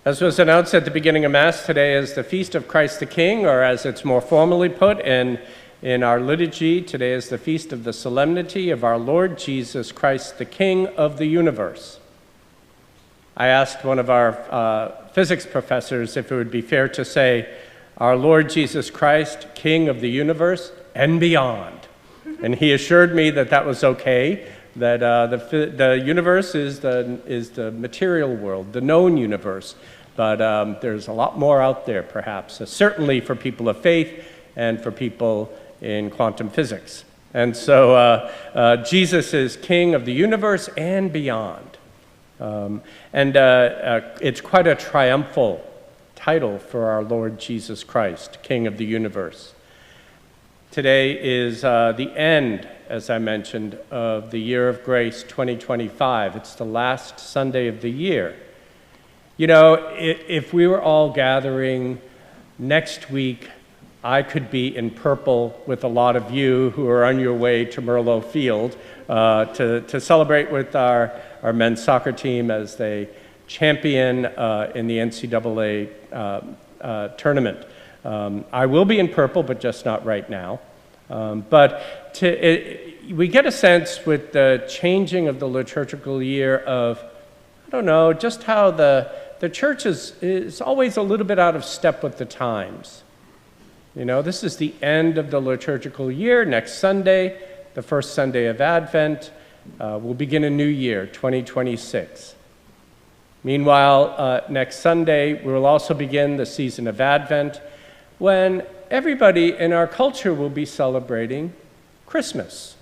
As was announced at the beginning of Mass, today is the Feast of Christ the King, or as it's more formally put in our liturgy, today is the Feast of the Solemnity of our Lord Jesus Christ, the King of the universe. I asked one of our physics professors if it would be fair to say, our Lord Jesus Christ, King of the universe and beyond. And he assured me that that was okay, that the universe is the material world, the known universe. But there's a lot more out there, perhaps, certainly for people of faith and for people in quantum physics. And so Jesus is King of the universe and beyond. It's quite a triumphal title for our Lord Jesus Christ, King of the universe. Today is the end, as I mentioned, of the year of grace 2025. It's the last Sunday of the year. You know, if we were all gathering next week, I could be in purple with a lot of you who are on your way to Merlot Field to celebrate with our men's soccer team as they champion in the NCAA tournament. I will be in purple, but just not right now. We get a sense with the changing of the liturgical year of, I don't know, just how the church is always a little bit out of step with the times. You know, this is the end of the liturgical year. Next Sunday, the first Sunday of Advent, we'll begin a new year, 2026. Meanwhile, next Sunday, we will also begin the season of Advent, when everybody in our culture will be celebrating Christmas.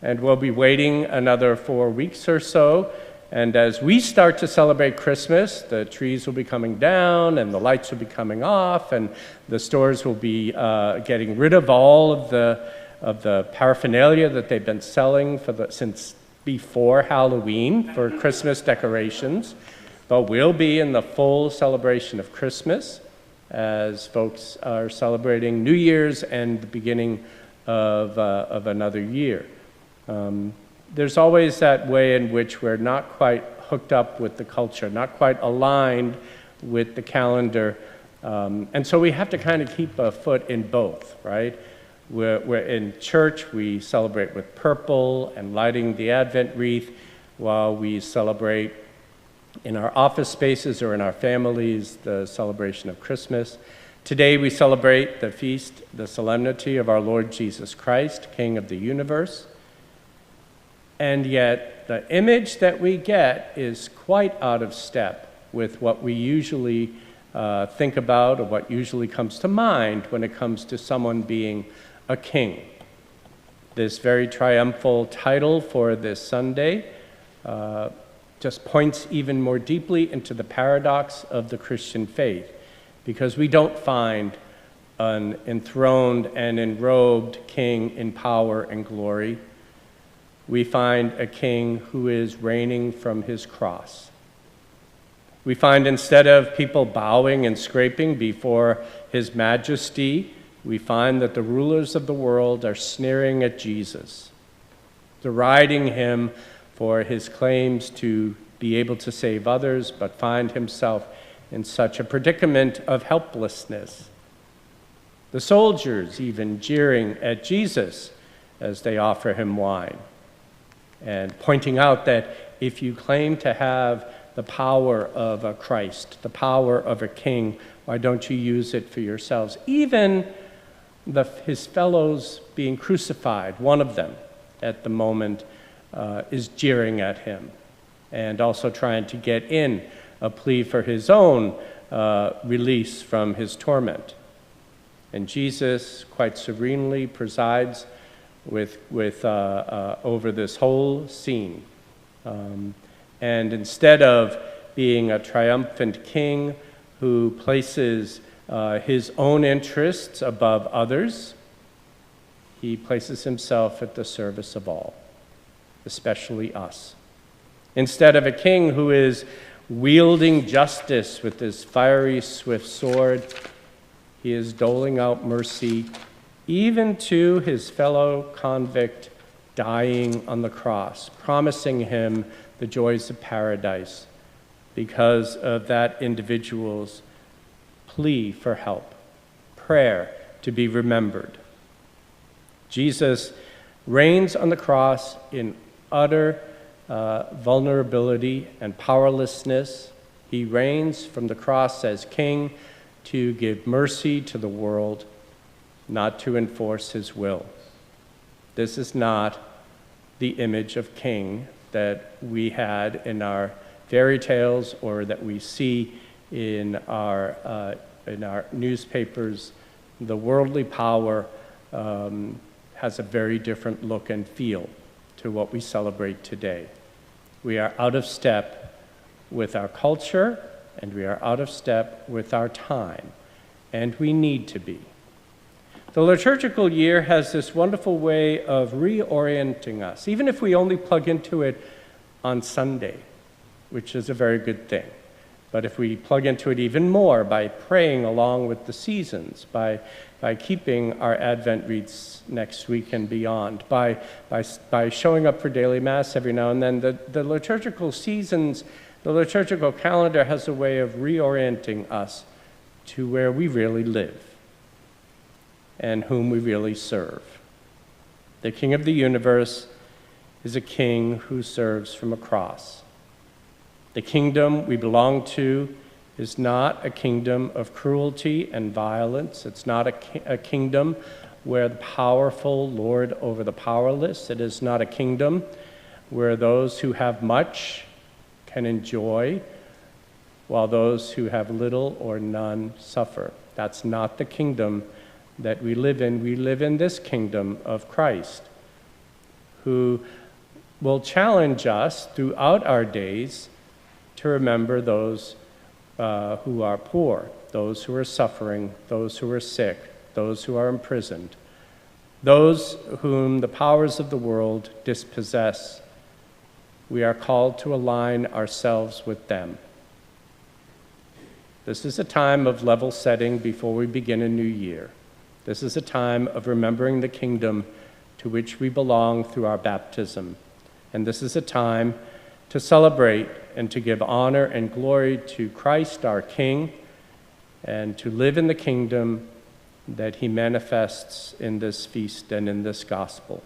And we'll be waiting another 4 weeks or so. And as we start to celebrate Christmas, the trees will be coming down and the lights will be coming off and the stores will be getting rid of all of the paraphernalia that they've been selling since before Halloween for Christmas decorations. But we'll be in the full celebration of Christmas as folks are celebrating New Year's and the beginning of another year. There's always that way in which we're not quite hooked up with the culture, not quite aligned with the calendar. And so we have to kind of keep a foot in both, right? We're in church, we celebrate with purple and lighting the Advent wreath while we celebrate in our office spaces or in our families the celebration of Christmas. Today we celebrate the feast, the solemnity of our Lord Jesus Christ, King of the universe. And yet, the image that we get is quite out of step with what we usually think about or what usually comes to mind when it comes to someone being a king. This very triumphal title for this Sunday just points even more deeply into the paradox of the Christian faith, because we don't find an enthroned and enrobed king in power and glory. We find a king who is reigning from his cross. We find instead of people bowing and scraping before his majesty, we find that the rulers of the world are sneering at Jesus, deriding him for his claims to be able to save others, but find himself in such a predicament of helplessness. The soldiers even jeering at Jesus as they offer him wine, and pointing out that if you claim to have the power of a Christ, the power of a king, why don't you use it for yourselves? Even his fellows being crucified, one of them at the moment, is jeering at him and also trying to get in a plea for his own release from his torment. And Jesus quite serenely presides over this whole scene. And instead of being a triumphant king who places his own interests above others, he places himself at the service of all, especially us. Instead of a king who is wielding justice with his fiery, swift sword, he is doling out mercy even to his fellow convict dying on the cross, promising him the joys of paradise because of that individual's plea for help, prayer to be remembered. Jesus reigns on the cross in utter vulnerability and powerlessness. He reigns from the cross as king to give mercy to the world, not to enforce his will. This is not the image of king that we had in our fairy tales or that we see in our newspapers. The worldly power has a very different look and feel to what we celebrate today. We are out of step with our culture, and we are out of step with our time, and we need to be. The liturgical year has this wonderful way of reorienting us, even if we only plug into it on Sunday, which is a very good thing. But if we plug into it even more by praying along with the seasons, by keeping our Advent wreaths next week and beyond, by showing up for daily Mass every now and then, the liturgical seasons, the liturgical calendar has a way of reorienting us to where we really live and whom we really serve. The King of the universe is a king who serves from a cross. The kingdom we belong to is not a kingdom of cruelty and violence. It's not a kingdom where the powerful lord over the powerless. It is not a kingdom where those who have much can enjoy while those who have little or none suffer. That's not the kingdom that we live in. We live in this kingdom of Christ, who will challenge us throughout our days to remember those who are poor, those who are suffering, those who are sick, those who are imprisoned, those whom the powers of the world dispossess. We are called to align ourselves with them. This is a time of level setting before we begin a new year. This is a time of remembering the kingdom to which we belong through our baptism. And this is a time to celebrate and to give honor and glory to Christ our King, and to live in the kingdom that he manifests in this feast and in this gospel.